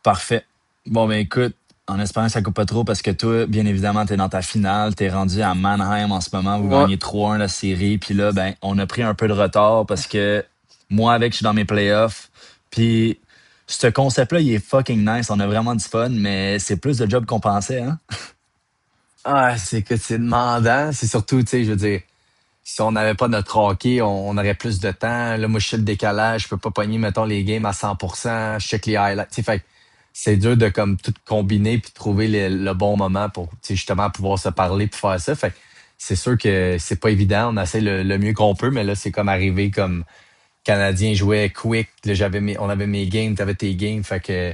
Parfait. Bon, ben écoute, en espérant que ça coupe pas trop, parce que toi, bien évidemment, t'es dans ta finale, t'es rendu à Mannheim en ce moment, vous Ouais. gagnez 3-1 la série, puis là, ben, on a pris un peu de retard parce que moi, avec, je suis dans mes playoffs, puis ce concept-là, il est fucking nice, on a vraiment du fun, mais c'est plus de job qu'on pensait, hein? Ah, c'est que c'est demandant. C'est surtout, tu sais, je veux dire, si on n'avait pas notre hockey, on aurait plus de temps. Là, moi, je suis le décalage. Je peux pas pogner, mettons, les games à 100%. Je check les highlights. Tu sais, fait que c'est dur de comme tout combiner puis trouver le bon moment pour, tu sais, justement pouvoir se parler puis faire ça. Fait que c'est sûr que c'est pas évident. On essaie le mieux qu'on peut, mais là, c'est comme arrivé comme Canadien jouait quick. Là, on avait mes games, t'avais tes games. Fait que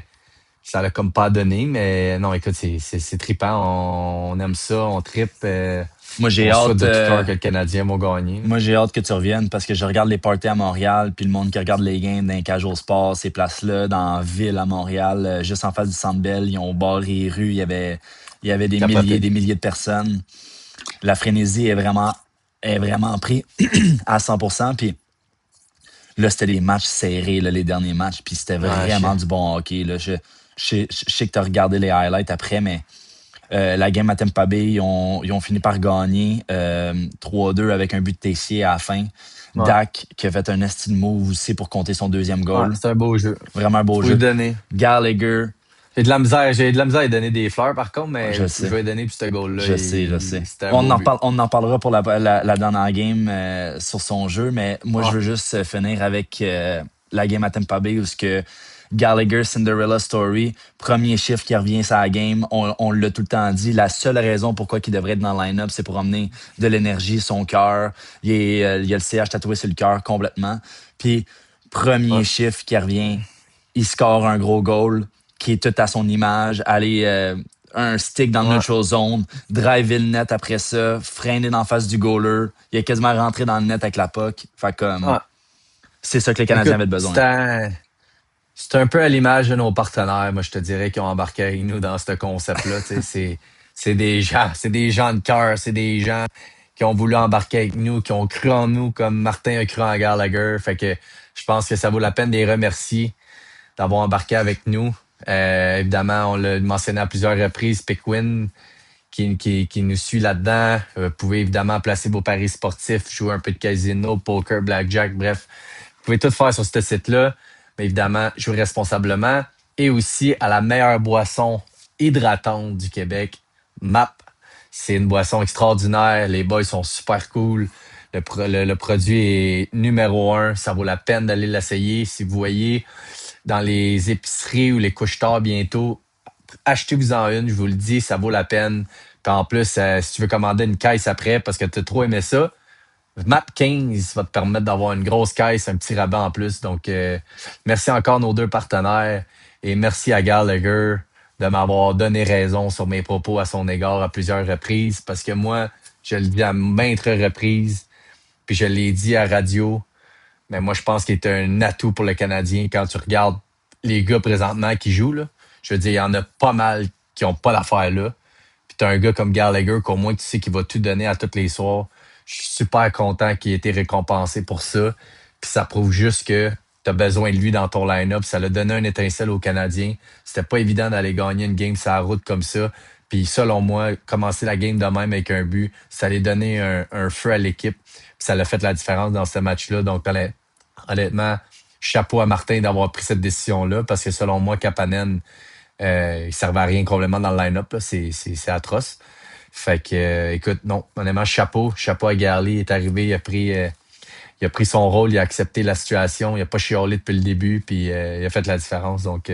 ça l'a comme pas donné, mais non, écoute, c'est trippant. On aime ça, on trippe. Moi, j'ai On souhaite hâte, de tout cœur que le Canadien va gagner. moi, j'ai hâte que tu reviennes parce que je regarde les parties à Montréal, puis le monde qui regarde les games dans les cages au sport, ces places-là, dans la ville à Montréal, juste en face du Centre Bell, ils ont barré les rues, il y avait Capoté. des milliers de personnes. La frénésie est vraiment pris à 100%. Puis là, c'était des matchs serrés, là, les derniers matchs, puis c'était Ouais, je vraiment sais. du bon hockey. Là. Je sais que tu as regardé les highlights après, mais la game à Tampa Bay, ils ont fini par gagner 3-2 avec un but de Tessier à la fin. Ouais. Dak qui a fait un esti de move aussi pour compter son deuxième Ouais, goal. c'est un beau jeu. Vraiment un beau Faut lui jeu. donner. Gallagher, J'ai de la misère à lui donner des fleurs, par contre, je mais je sais, vais lui donner pour ce goal-là. je sais. C'était un beau but. On en parlera pour la dernière game sur son jeu, mais moi je Ouais. veux juste finir avec la game à Tampa Bay où ce que Gallagher Cinderella Story, premier chiffre qui revient sur la game, on l'a tout le temps dit, la seule raison pourquoi il devrait être dans le line-up, c'est pour amener de l'énergie, son cœur. Il y a le CH tatoué sur le cœur complètement. Puis, premier Ouais. chiffre qui revient, il score un gros goal qui est tout à son image. Aller un stick dans le Ouais. neutral zone, driver le net après ça, freiner en face du goaler. Il est quasiment rentré dans le net avec la puck. Fait comme, Ouais. c'est ça que les Canadiens Écoute, avaient besoin. c'est un peu à l'image de nos partenaires, moi, je te dirais, qui ont embarqué avec nous dans ce concept-là. Tu sais, c'est des gens de cœur, c'est des gens qui ont voulu embarquer avec nous, qui ont cru en nous, comme Martin a cru en Gallagher. Fait que je pense que ça vaut la peine de les remercier d'avoir embarqué avec nous. Évidemment, on l'a mentionné à plusieurs reprises, Pickwin, qui nous suit là-dedans. Vous pouvez évidemment placer vos paris sportifs, jouer un peu de casino, poker, blackjack, bref. Vous pouvez tout faire sur ce site-là, mais évidemment, jouer responsablement. Et aussi à la meilleure boisson hydratante du Québec, MAP. C'est une boisson extraordinaire. Les boys sont super cool. Le produit est numéro un. Ça vaut la peine d'aller l'essayer. Si vous voyez dans les épiceries ou les couche-tard bientôt, achetez-vous-en une, je vous le dis, ça vaut la peine. Puis en plus, si tu veux commander une caisse après parce que tu as trop aimé ça, Map 15 va te permettre d'avoir une grosse caisse, un petit rabat en plus. Donc, merci encore nos deux partenaires et merci à Gallagher de m'avoir donné raison sur mes propos à son égard à plusieurs reprises parce que moi, je le dis à maintes reprises, puis je l'ai dit à radio, mais moi, je pense qu'il est un atout pour le Canadien quand tu regardes les gars présentement qui jouent. Là. Je veux dire, il y en a pas mal qui ont pas l'affaire là. Puis t'as un gars comme Gallagher qu'au moins tu sais qu'il va tout donner à tous les soirs. Je suis super content qu'il ait été récompensé pour ça. Puis ça prouve juste que tu as besoin de lui dans ton line-up. Ça l'a donné un étincelle aux Canadiens. C'était pas évident d'aller gagner une game sur la route comme ça. Puis selon moi, commencer la game de même avec un but, ça allait donner un feu à l'équipe. Puis ça l'a fait la différence dans ce match-là. Donc honnêtement, chapeau à Martin d'avoir pris cette décision-là parce que selon moi, Kapanen, il servait à rien complètement dans le line-up. Là. C'est atroce. Fait que, écoute, non, honnêtement, chapeau à Garley. Il est arrivé, il a pris son rôle, il a accepté la situation, il a pas chialé depuis le début, puis il a fait la différence. Donc,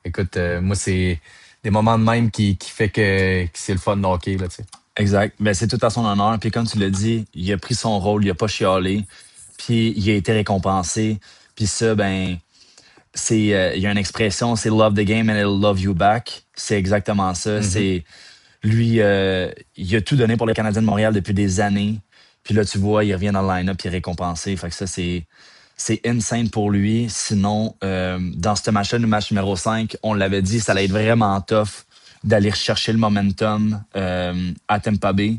écoute, moi, c'est des moments de même qui fait que c'est le fun de hockey, là, tu sais. Exact. Ben, c'est tout à son honneur. Puis comme tu l'as dit, il a pris son rôle, il a pas chialé, puis il a été récompensé. Puis ça, ben, il y a une expression, c'est love the game and it'll love you back. C'est exactement ça. Mhm. C'est lui, il a tout donné pour le Canadien de Montréal depuis des années. Puis là, tu vois, il revient dans le line-up, puis il est récompensé. Fait que ça, c'est insane pour lui. Sinon, dans ce match-là, le match numéro 5, on l'avait dit, ça allait être vraiment tough d'aller chercher le momentum à Tampa Bay.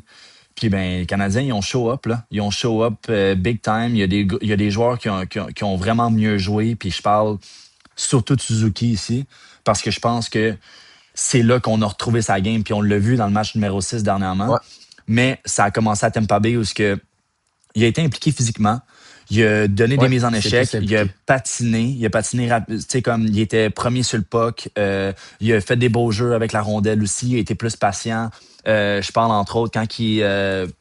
Puis ben, les Canadiens, ils ont show up, là. Ils ont show up big time. Il y a des joueurs qui ont vraiment mieux joué. Puis je parle surtout Suzuki ici, parce que je pense que c'est là qu'on a retrouvé sa game, puis on l'a vu dans le match numéro 6 dernièrement. Ouais, Mais ça a commencé à Tampa Bay où il a été impliqué physiquement. Il a donné des ouais, mises en c'est plus échec. impliqué. Il a patiné rapide. Tu sais, comme il était premier sur le puck. Il a fait des beaux jeux avec la rondelle aussi. Il a été plus patient. Je parle entre autres quand il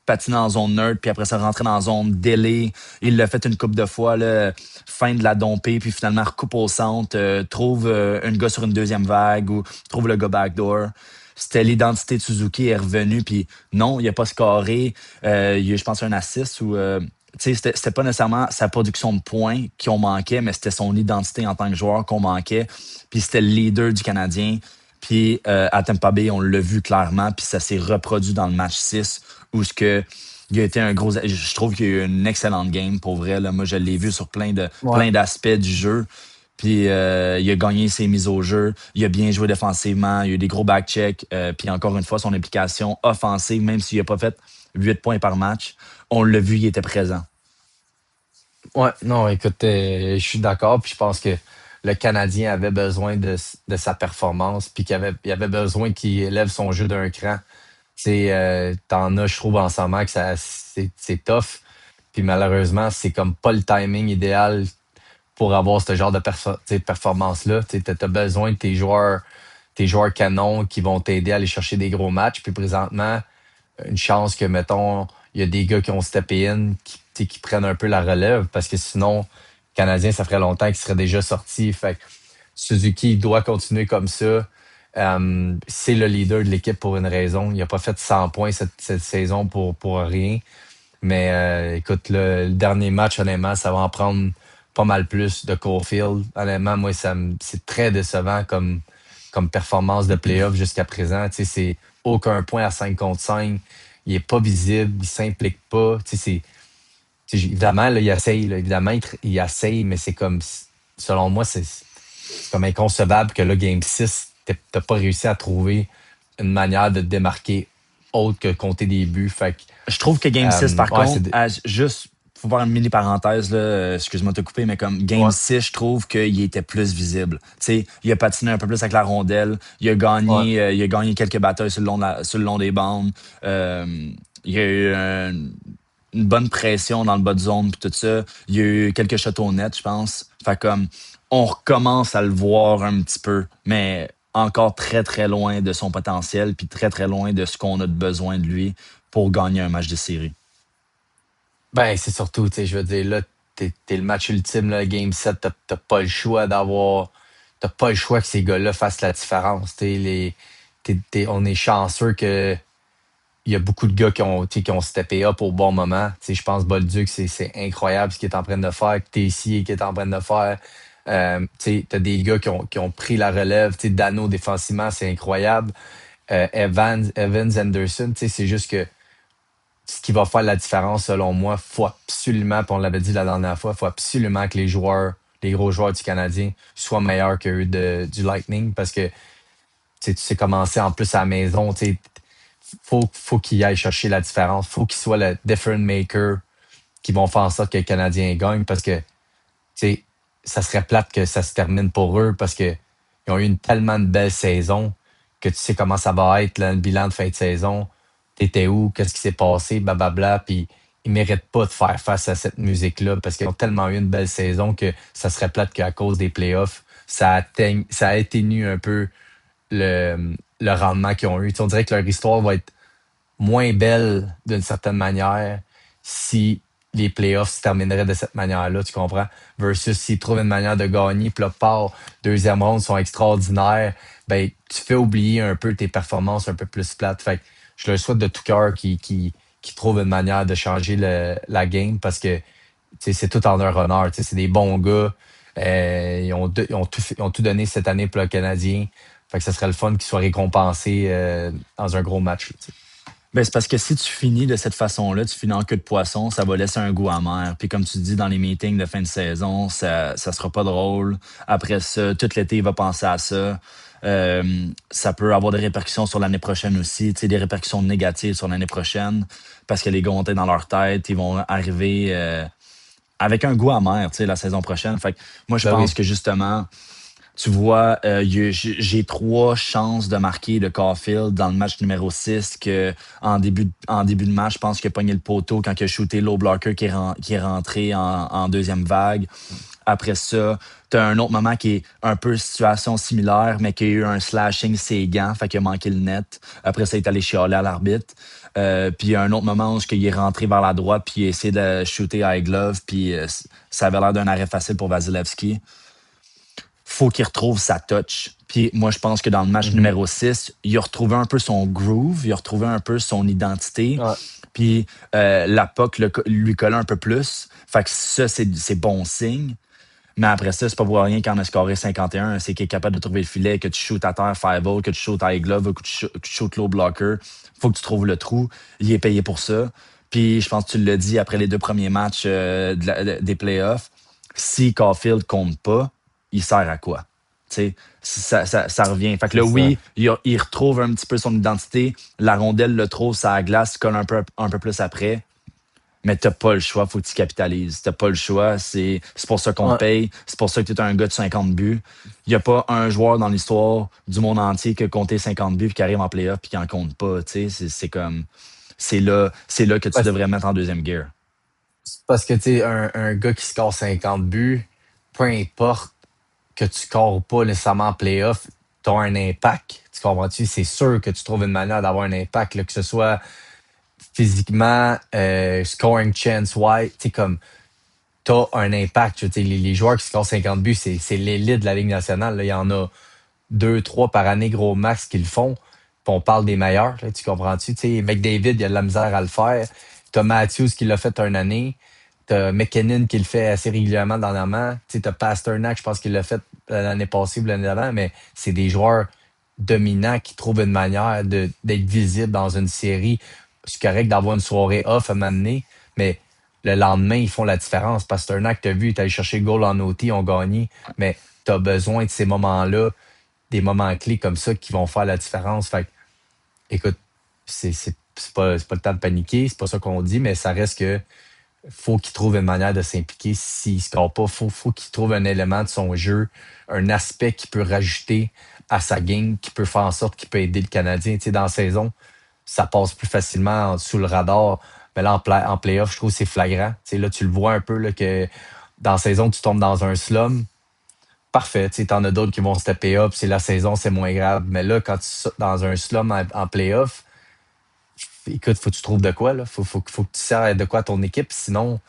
patinait en zone neutre, puis après ça rentrait dans la zone délai. Il l'a fait une coupe de fois, là, fin de la domper, puis finalement recoupe au centre, trouve un gars sur une deuxième vague ou trouve le gars backdoor. C'était l'identité de Suzuki est revenue, puis non, il n'a pas scoré. Il y a, je pense, un assist ou c'était pas nécessairement sa production de points qu'on manquait, mais c'était son identité en tant que joueur qu'on manquait. Puis c'était le leader du Canadien. Puis à Tampa Bay, on l'a vu clairement, puis ça s'est reproduit dans le match 6 où ce que il a été un gros. Je trouve qu'il y a eu une excellente game pour vrai. Là. Moi, je l'ai vu sur Ouais. plein d'aspects du jeu. Puis il a gagné ses mises au jeu. Il a bien joué défensivement. Il a eu des gros back-checks. Puis encore une fois, son implication offensive, même s'il n'a pas fait 8 points par match, on l'a vu, il était présent. Ouais, non, écoute, je suis d'accord, puis je pense que le Canadien avait besoin de sa performance, puis il avait besoin qu'il élève son jeu d'un cran. C'est, t'en as, je trouve, en ce moment que c'est tough, puis malheureusement, c'est comme pas le timing idéal pour avoir ce genre de tu sais, performance-là. Tu as besoin de tes joueurs canons qui vont t'aider à aller chercher des gros matchs, puis présentement, une chance que, mettons, il y a des gars qui ont steppé in, qui, tu sais, qui prennent un peu la relève, parce que sinon, le Canadien, ça ferait longtemps qu'il serait déjà sorti. Fait que Suzuki il doit continuer comme ça. C'est le leader de l'équipe pour une raison. Il n'a pas fait 100 points cette saison pour rien. Mais écoute, le dernier match, honnêtement, ça va en prendre pas mal plus de Caulfield. Honnêtement, moi, c'est très décevant comme performance de playoff jusqu'à présent. Tu sais, c'est aucun point à 5 contre 5. Il est pas visible, il s'implique pas. Évidemment, là, il essaye. Là, évidemment, il essaye, mais c'est comme, selon moi, c'est comme inconcevable que là, Game 6, t'as pas réussi à trouver une manière de te démarquer autre que compter des buts. Fait que, Je trouve que Game 6 par ouais, contre, juste, faut faire une mini parenthèse, là, excuse-moi de te couper, mais comme Game ouais, 6 je trouve qu'il était plus visible. Tu sais, il a patiné un peu plus avec la rondelle, ouais. il a gagné quelques batailles sur sur le long des bandes. Il y a eu une bonne pression dans le bas de zone, puis tout ça. Il y a eu quelques châteaux nets, je pense. Fait comme, on recommence à le voir un petit peu, mais encore très, très loin de son potentiel, puis très, très loin de ce qu'on a de besoin de lui pour gagner un match de série. Ben, c'est surtout, tu sais, je veux dire, là, t'es le match ultime, là, Game 7, t'as pas le choix d'avoir. T'as pas le choix que ces gars-là fassent la différence. On est chanceux que il y a beaucoup de gars tu sais, qui ont steppé up au bon moment. Tu sais, je pense Bolduc, c'est incroyable ce qu'il est en train de faire, que Tessier qui est en train de faire. Tu sais, t'as des gars qui ont pris la relève. Tu sais, Dano défensivement, c'est incroyable. Evans Anderson, tu sais, c'est juste que ce qui va faire la différence, selon moi, faut absolument, puis on l'avait dit la dernière fois, faut absolument que les gros joueurs du Canadien soient meilleurs que eux du Lightning parce que tu sais commencer en plus à la maison, tu sais, faut qu'ils aillent chercher la différence. Faut qu'ils soient le difference maker qui vont faire en sorte que les Canadiens gagnent parce que tu sais, ça serait plate que ça se termine pour eux parce que ils ont eu une tellement de belle saison que tu sais comment ça va être, là, le bilan de fin de saison. T'étais où? Qu'est-ce qui s'est passé? Blablabla. Puis ils méritent pas de faire face à cette musique-là parce qu'ils ont tellement eu une belle saison que ça serait plate qu'à cause des playoffs, ça atténue un peu le rendement qu'ils ont eu. Tu sais, on dirait que leur histoire va être moins belle d'une certaine manière si les playoffs se termineraient de cette manière-là, tu comprends? Versus s'ils trouvent une manière de gagner, puis là, part, deuxième ronde sont extraordinaires, ben, tu fais oublier un peu tes performances un peu plus plates. Fait que je leur souhaite de tout cœur qu'ils trouvent une manière de changer la game parce que tu sais, c'est tout en leur honneur. Tu sais, c'est des bons gars. Ils ont tout donné cette année pour le Canadien. Fait que ça serait le fun qu'ils soient récompensés dans un gros match. Tu sais. Ben, c'est parce que si tu finis de cette façon-là, tu finis en queue de poisson, ça va laisser un goût amer. Puis comme tu dis dans les meetings de fin de saison, ça sera pas drôle. Après ça, tout l'été, il va penser à ça. Ça peut avoir des répercussions sur l'année prochaine aussi, tu sais, des répercussions négatives sur l'année prochaine, parce que les gars ont été dans leur tête, ils vont arriver avec un goût amer, tu sais, la saison prochaine. Fait que moi, je Ben pense oui. que justement, Tu vois, j'ai trois chances de marquer de Caulfield dans le match numéro 6 que en début de match, je pense qu'il a pogné le poteau quand il a shooté low blocker qui est rentré en deuxième vague. Après ça, tu as un autre moment qui est un peu situation similaire, mais qui a eu un slashing ses gants, fait qu'il a manqué le net. Après ça, il est allé chialer à l'arbitre. Puis il y a un autre moment où il est rentré vers la droite, puis il a essayé de shooter high glove, puis ça avait l'air d'un arrêt facile pour Vasilevski. Faut qu'il retrouve sa touch. Puis moi, je pense que dans le match Mhm. numéro 6, il a retrouvé un peu son groove, il a retrouvé un peu son identité. Ouais. Puis la puck lui collait un peu plus. Fait que ça, c'est bon signe. Mais après ça, c'est pas pour rien qu'en a scoré 51, c'est qu'il est capable de trouver le filet, que tu shootes à terre 5-0, que tu shootes high glove, que tu shootes low blocker. Faut que tu trouves le trou. Il est payé pour ça. Puis je pense que tu l'as dit après les deux premiers matchs des playoffs. Si Caulfield compte pas, il sert à quoi? Tu sais, ça revient. Fait que C'est là, ça. oui, il retrouve un petit peu son identité. La rondelle le trouve, ça glace, colle un peu plus après. Mais t'as pas le choix, faut que tu capitalises. T'as pas le choix, c'est pour ça qu'on te Ouais. paye, c'est pour ça que tu es un gars de 50 buts. Il n'y a pas un joueur dans l'histoire du monde entier qui a compté 50 buts puis qui arrive en playoff puis qui en compte pas. Tu sais, c'est comme c'est là que tu Parce, devrais mettre en deuxième gear. parce que, tu sais, un gars qui score 50 buts, peu importe que tu scores pas nécessairement en playoff, tu as un impact. Tu comprends-tu? C'est sûr que tu trouves une manière d'avoir un impact, là, que ce soit physiquement, scoring chance, wise, tu sais, comme, t'as un impact. Tu sais, les joueurs qui scorent 50 buts, c'est l'élite de la Ligue nationale, là. Il y en a deux, trois par année, gros max, qui le font. Puis on parle des meilleurs, là, tu comprends-tu? Tu sais, McDavid, il a de la misère à le faire. T'as Matthews qui l'a fait une année. T'as McKinnon qui le fait assez régulièrement dernièrement. Tu sais, t'as Pasternak, je pense qu'il l'a fait l'année passée ou l'année d'avant, mais c'est des joueurs dominants qui trouvent une manière d'être visibles dans une série. C'est correct d'avoir une soirée off à m'amener, mais le lendemain, ils font la différence. Pasternak, t'as vu, il est allé chercher le goal en OT, ils ont gagné, mais t'as besoin de ces moments-là, des moments clés comme ça qui vont faire la différence. Fait que, écoute, c'est pas le temps de paniquer, c'est pas ça qu'on dit, mais ça reste que faut qu'il trouve une manière de s'impliquer. S'il ne score pas, faut qu'il trouve un élément de son jeu, un aspect qu'il peut rajouter à sa game, qui peut faire en sorte qu'il peut aider le Canadien. Tu sais, dans la saison, ça passe plus facilement sous le radar. Mais là, en playoff, je trouve que c'est flagrant. Tu sais, là, tu le vois un peu là, que dans la saison, tu tombes dans un slum. Parfait, tu sais, t'en as d'autres qui vont stepper up. C'est la saison, c'est moins grave. Mais là, quand tu sautes dans un slum en playoff, écoute, faut que tu trouves de quoi, là. Faut que tu sers de quoi à ton équipe. Sinon,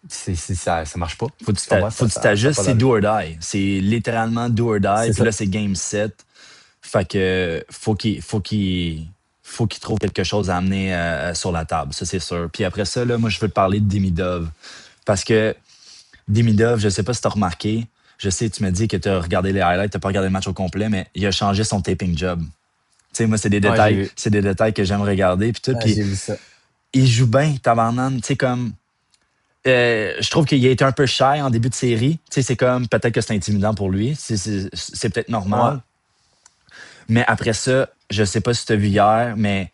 ça marche pas. Tu comprends? Faut que tu Ça a t'ajustes, pas c'est d'allure. do or die. C'est littéralement do or die. C'est Puis ça. là, c'est game set. Fait que faut qu'il trouve quelque chose à amener sur la table, ça c'est sûr. Puis après ça, là, moi je veux te parler de Demidov. Parce que Demidov, je sais pas si tu as remarqué, je sais, tu me dis que tu as regardé les highlights, tu pas regardé le match au complet, mais il a changé son taping job. Tu sais, moi, Ouais, j'ai vu. c'est des détails que j'aime regarder, puis tout. Ouais, Puis j'ai vu ça. il joue bien, tabarnane. Tu sais, comme, je trouve qu'il a été un peu shy en début de série. Tu sais, c'est comme, peut-être que c'est intimidant pour lui. C'est peut-être Ouais. normal. Mais après ça, je sais pas si tu as vu hier, mais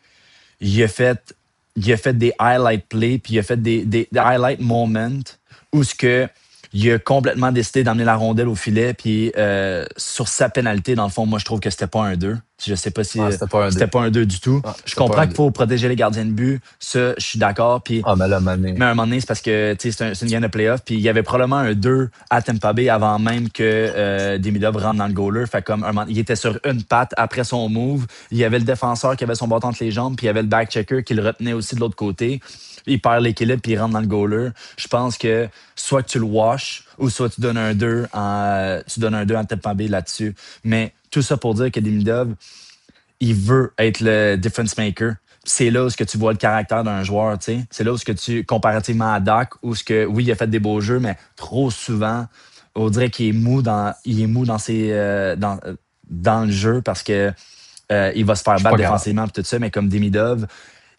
il a fait, il a fait des highlight plays, puis il a fait des highlight moments où ce que il a complètement décidé d'amener la rondelle au filet, puis sur sa pénalité, dans le fond, moi, je trouve que c'était pas un 2. Je sais pas si Ouais, c'était pas un c'était deux. pas un 2 du tout. Ouais, Je c'était pas comprends un qu'il deux. faut protéger les gardiens de but. Ça, je suis d'accord. Puis Ah, mais là, mané. mais à un moment donné, c'est parce que c'est une game de playoff. Puis il y avait probablement un 2 à Tampa Bay avant même que Demidov rentre dans le goaler. Fait comme il était sur une patte après son move. Il y avait le défenseur qui avait son bâton entre les jambes. Puis il y avait le back-checker qui le retenait aussi de l'autre côté. Il perd l'équilibre puis il rentre dans le goaler. Je pense que soit que tu le washes ou soit tu donnes un 2 à Tampa Bay là-dessus. Mais tout ça pour dire que Demidov, il veut être le difference maker. C'est là où ce que tu vois le caractère d'un joueur, tu sais. C'est là où ce que tu, comparativement à Doc, où ce que, oui, il a fait des beaux jeux, mais trop souvent, on dirait qu'il est mou dans le jeu parce que il va se faire Je suis battre pas capable. défensivement et tout ça, mais comme Demidov,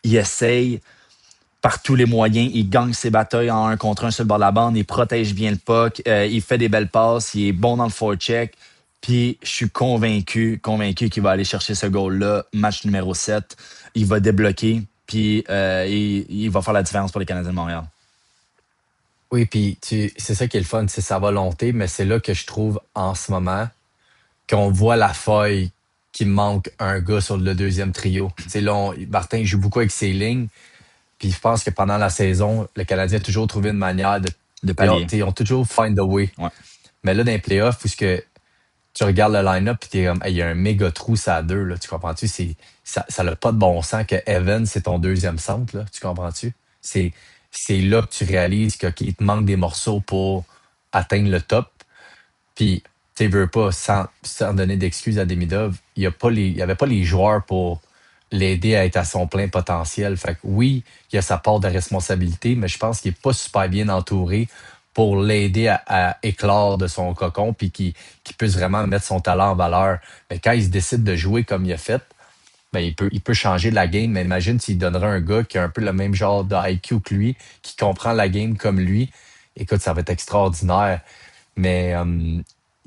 il essaye par tous les moyens, il gagne ses batailles en un contre un sur le bord de la bande, il protège bien le puck, il fait des belles passes, il est bon dans le forecheck. Puis je suis convaincu qu'il va aller chercher ce goal-là, match numéro 7. Il va débloquer, puis il va faire la différence pour les Canadiens de Montréal. Oui, puis c'est ça qui est le fun, c'est sa volonté, mais c'est là que je trouve en ce moment. qu'on voit la faille qu'il manque un gars sur le deuxième trio. Tu sais, là, Martin il joue beaucoup avec ses lignes, puis je pense que pendant la saison, le Canadien a toujours trouvé une manière de. De pallier. Ils ont toujours find a way. Ouais. Mais là, dans les playoffs, où ce que tu regardes le line-up puis t'es comme, hey, il y a un méga trou, ça à deux, là, tu comprends-tu? Ça n'a pas de bon sens que Evan, c'est ton deuxième centre, là, tu comprends-tu? C'est, c'est là que tu réalises qu'il te manque des morceaux pour atteindre le top. Puis, tu sais, veux pas, sans donner d'excuses à Demidov, il y avait pas les joueurs pour l'aider à être à son plein potentiel. Fait que oui, il y a sa part de responsabilité, mais je pense qu'il est pas super bien entouré pour l'aider à éclore de son cocon puis qu'il puisse vraiment mettre son talent en valeur. Mais quand il se décide de jouer comme il a fait, ben il peut changer la game. Mais imagine s'il donnerait un gars qui a un peu le même genre de IQ que lui, qui comprend la game comme lui. Écoute, ça va être extraordinaire. Mais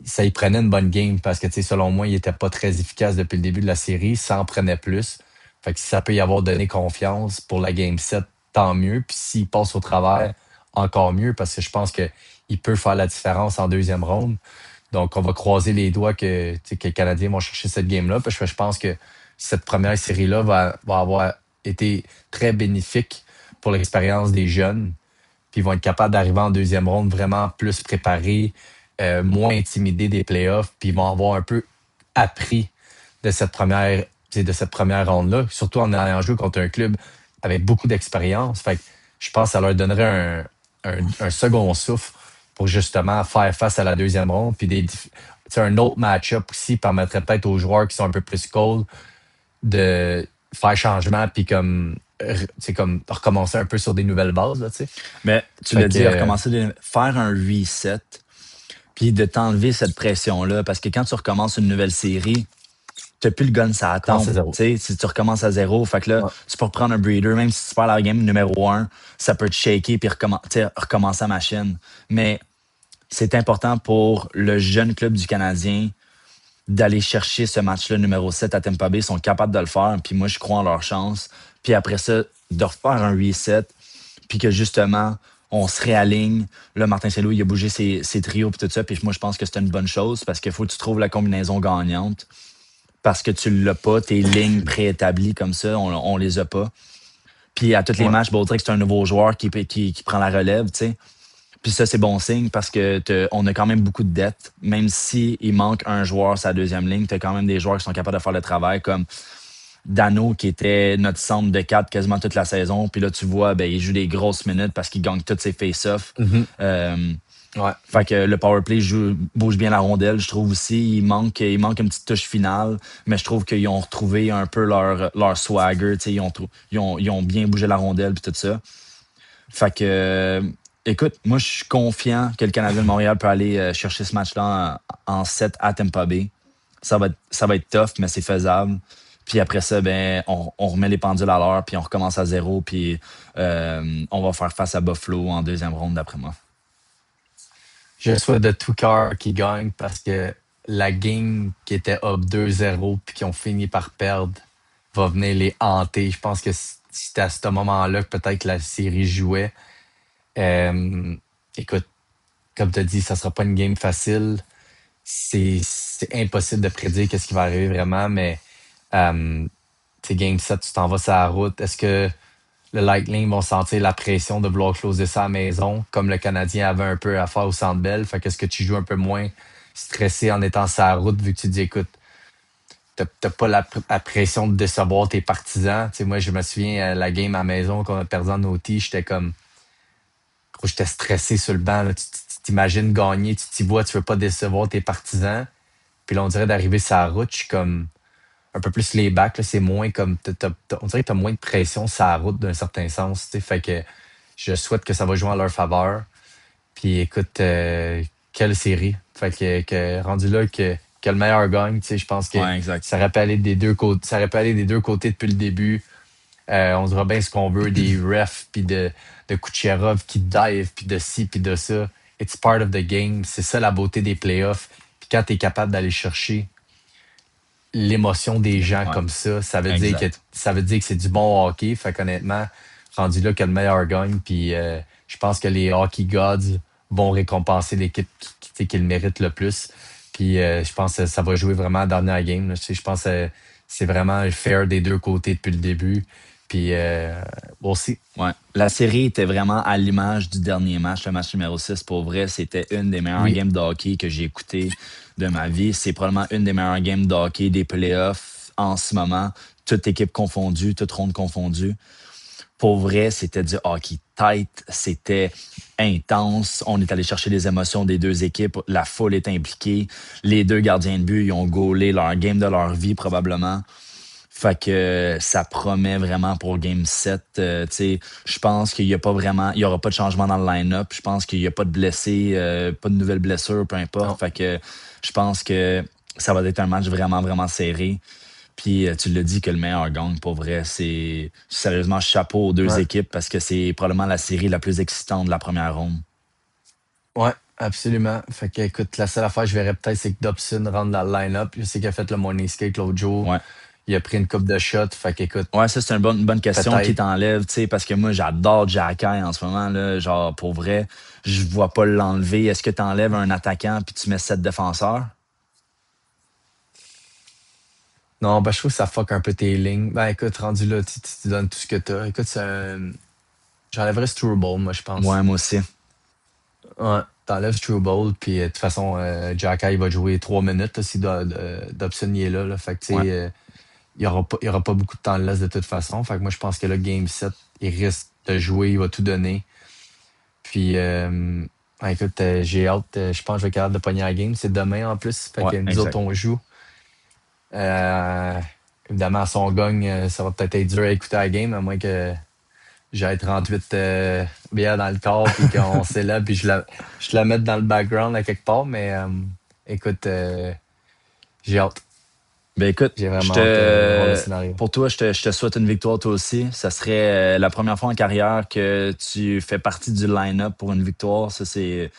ça y prenait une bonne game parce que, tu sais, selon moi, il était pas très efficace depuis le début de la série. Ça en prenait plus. Fait que si ça peut y avoir donné confiance pour la game 7, tant mieux. Puis s'il passe au travers, encore mieux parce que je pense qu'il peut faire la différence en deuxième ronde. Donc, on va croiser les doigts que les Canadiens vont chercher cette game-là. Parce que je pense que cette première série-là va avoir été très bénéfique pour l'expérience des jeunes. Puis ils vont être capables d'arriver en deuxième ronde vraiment plus préparés, moins intimidés des playoffs, puis ils vont avoir un peu appris de cette première ronde-là, surtout en allant jouer contre un club avec beaucoup d'expérience. Fait que je pense que ça leur donnerait un second souffle pour justement faire face à la deuxième ronde. Puis un autre match-up aussi permettrait peut-être aux joueurs qui sont un peu plus cold de faire changement puis comme recommencer un peu sur des nouvelles bases, là, tu sais. Mais tu Fait l'as dit, que, recommencer faire un reset, puis de t'enlever cette pression-là, parce que quand tu recommences une nouvelle série, tu n'as plus le gun ça attend. commence à Tu zéro. sais, si tu recommences à zéro, fait que là, Ouais. tu peux reprendre un breeder, même si tu perds la game numéro un, ça peut te shaker puis recommencer la machine. Mais c'est important pour le jeune club du Canadien d'aller chercher ce match-là numéro 7 à Tampa Bay. Ils sont capables de le faire, puis moi, je crois en leur chance. Puis après ça, de refaire un reset, puis que justement, on se réaligne. Là, Martin Saint-Louis, il a bougé ses trios puis tout ça, puis moi, je pense que c'est une bonne chose parce qu'il faut que tu trouves la combinaison gagnante parce que tu l'as pas, tes lignes préétablies comme ça, on les a pas. Puis à tous les Ouais. matchs, Baudrick, c'est un nouveau joueur qui prend la relève, tu sais. Puis ça, c'est bon signe parce que on a quand même beaucoup de dettes. Même s'il manque un joueur sur la deuxième ligne, tu as quand même des joueurs qui sont capables de faire le travail, comme Dano, qui était notre centre de 4 quasiment toute la saison. Puis là, tu vois, ben, il joue des grosses minutes parce qu'il gagne tous ses face-offs. Mhm. Euh, Ouais. Fait que le powerplay bouge bien la rondelle, je trouve aussi. Il manque une petite touche finale, mais je trouve qu'ils ont retrouvé un peu leur swagger. Ils ont bien bougé la rondelle et tout ça. Fait que, écoute, moi, je suis confiant que le Canadien de Montréal peut aller chercher ce match-là en 7 à Tampa Bay. Ça va être tough, mais c'est faisable. Puis après ça, ben, on remet les pendules à l'heure, puis on recommence à zéro, puis on va faire face à Buffalo en deuxième ronde, d'après moi. Je souhaite de tout cœur qu'ils gagnent parce que la game qui était up 2-0 puis qui ont fini par perdre va venir les hanter. Je pense que c'était à ce moment-là que peut-être la série jouait. Euh, Écoute, comme tu as dit, ça sera pas une game facile. C'est impossible de prédire qu'est-ce qui va arriver vraiment, mais tu sais, game 7, tu t'en vas sur la route. Est-ce que le Lightning vont sentir la pression de vouloir closer ça à la maison, comme le Canadien avait un peu à faire au Centre Bell? Fait qu'est-ce que tu joues un peu moins stressé en étant sur la route, vu que tu dis, écoute, t'as pas la pression de décevoir tes partisans. Tu sais, moi, je me souviens, la game à la maison qu'on a perdu en OT, j'étais comme, gros, j'étais stressé sur le banc, là. Tu t'imagines gagner, tu t'y vois, tu veux pas décevoir tes partisans. Puis là, on dirait d'arriver sur la route, je suis comme un peu plus les bacs, c'est moins comme. On dirait que tu as moins de pression sur la route d'un certain sens. Tu sais. Fait que je souhaite que ça va jouer en leur faveur. Puis écoute, quelle série. Fait que rendu là que le meilleur gagne, tu sais, je pense que Ouais, exact. ça aurait pu aller des deux côtés. Ça aurait pu aller des deux côtés depuis le début. On dira bien ce qu'on veut des refs, puis de Kucherov qui dive, puis de ci, puis de ça. It's part of the game. C'est ça la beauté des playoffs. Puis quand tu es capable d'aller chercher l'émotion des gens Ouais, comme ça veut dire que exact. c'est du bon hockey. Fait qu'honnêtement, rendu là que le meilleur gagne, puis je pense que les hockey gods vont récompenser l'équipe qui le mérite le plus. Puis je pense que ça va jouer vraiment à la dernière game, là. Tu sais, je pense que c'est vraiment fair des deux côtés depuis le début. Puis aussi. Ouais. La série était vraiment à l'image du dernier match, le match numéro 6. Pour vrai, c'était une des meilleures Oui. games de hockey que j'ai écoutées de ma vie. C'est probablement une des meilleures games de hockey des playoffs en ce moment. Toute équipe confondue, toute ronde confondue. Pour vrai, c'était du hockey tight, c'était intense. On est allé chercher les émotions des deux équipes. La foule est impliquée. Les deux gardiens de but, ils ont gaulé leur game de leur vie probablement. Fait que ça promet vraiment pour Game 7. Tu sais, je pense qu'il y a pas vraiment, il y aura pas de changement dans le line-up. Je pense qu'il y a pas de blessés, pas de nouvelles blessures, peu importe. Non. Fait que je pense que ça va être un match vraiment, vraiment serré. Puis tu l'as dit que le meilleur gagne, pour vrai. C'est sérieusement chapeau aux deux Ouais. équipes parce que c'est probablement la série la plus excitante de la première ronde. Ouais, absolument. Fait que, écoute, la seule affaire que je verrais peut-être, c'est que Dobson rentre dans le line-up. Je sais qu'il a fait le morning skate l'autre jour. Ouais. Il a pris une coupe de shot. Fait qu'écoute, Ouais, ça, c'est une bonne question qui peut-être. t'enlève, tu sais, parce que moi, j'adore Jacky en ce moment, là. Genre, pour vrai, je vois pas l'enlever. Est-ce que t'enlèves un attaquant puis tu mets 7 défenseurs? Non, ben, je trouve que ça fuck un peu tes lignes. Ben, écoute, rendu là, tu donnes tout ce que t'as. Écoute, j'enlèverais Struble, moi, je pense. Ouais, moi aussi. Ouais, t'enlèves Struble, puis de toute façon, Jacky, il va jouer 3 minutes là, si Dobson y est là, là. Fait que, tu Ouais. sais, il y aura pas beaucoup de temps de laisse de toute façon. Fait que moi, je pense que le Game 7, il risque de jouer, il va tout donner. Puis, ben, écoute, j'ai hâte. Je pense que je vais être capable de pogner la game. C'est demain en plus. Fait Ouais, que nous autres, exact. on joue. Euh, évidemment, si on gagne, ça va peut-être être dur à écouter la game, à moins que j'ai 38 bières dans le corps, puis qu'on célèbre, puis je la mette dans le background à quelque part. Mais écoute, j'ai hâte. Ben écoute, J'ai vraiment hâte de voir le scénario. pour toi, je te souhaite une victoire toi aussi. Ça serait la première fois en carrière que tu fais partie du line-up pour une victoire. Ouais.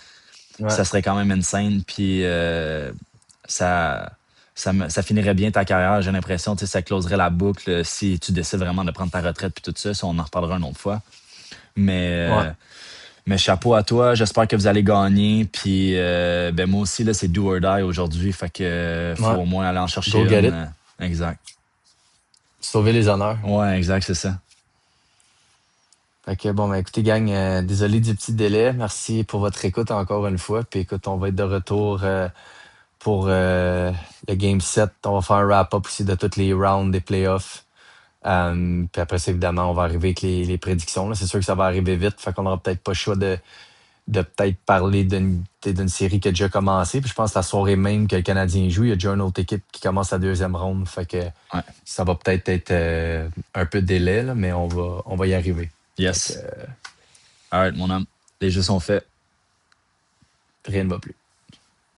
Ça serait quand même insane. Puis ça, ça finirait bien ta carrière. J'ai l'impression, tu sais, ça closerait la boucle si tu décides vraiment de prendre ta retraite puis tout ça. Ça, on en reparlera une autre fois. Mais, Ouais. euh, mais chapeau à toi. J'espère que vous allez gagner. Puis ben moi aussi, là, c'est do or die aujourd'hui. Fait que faut Ouais. au moins aller en chercher Go get une. it. Exact. Sauver les honneurs. Ouais, exact, c'est ça. Fait que bon, ben, écoutez, gang, désolé du petit délai. Merci pour votre écoute encore une fois. Puis écoute, on va être de retour pour le Game 7. On va faire un wrap-up aussi de tous les rounds des playoffs. Puis après ça, évidemment, on va arriver avec les prédictions, là. C'est sûr que ça va arriver vite. Fait qu'on n'aura peut-être pas le choix de peut-être parler d'une série qui a déjà commencé. Puis je pense que la soirée même que le Canadien joue, il y a déjà une autre équipe qui commence la deuxième ronde. Fait que Ouais. ça va peut-être être, un peu de délai, là, mais on va y arriver. Fait que Yes. All right, mon homme. Les jeux sont faits. rien ne va plus.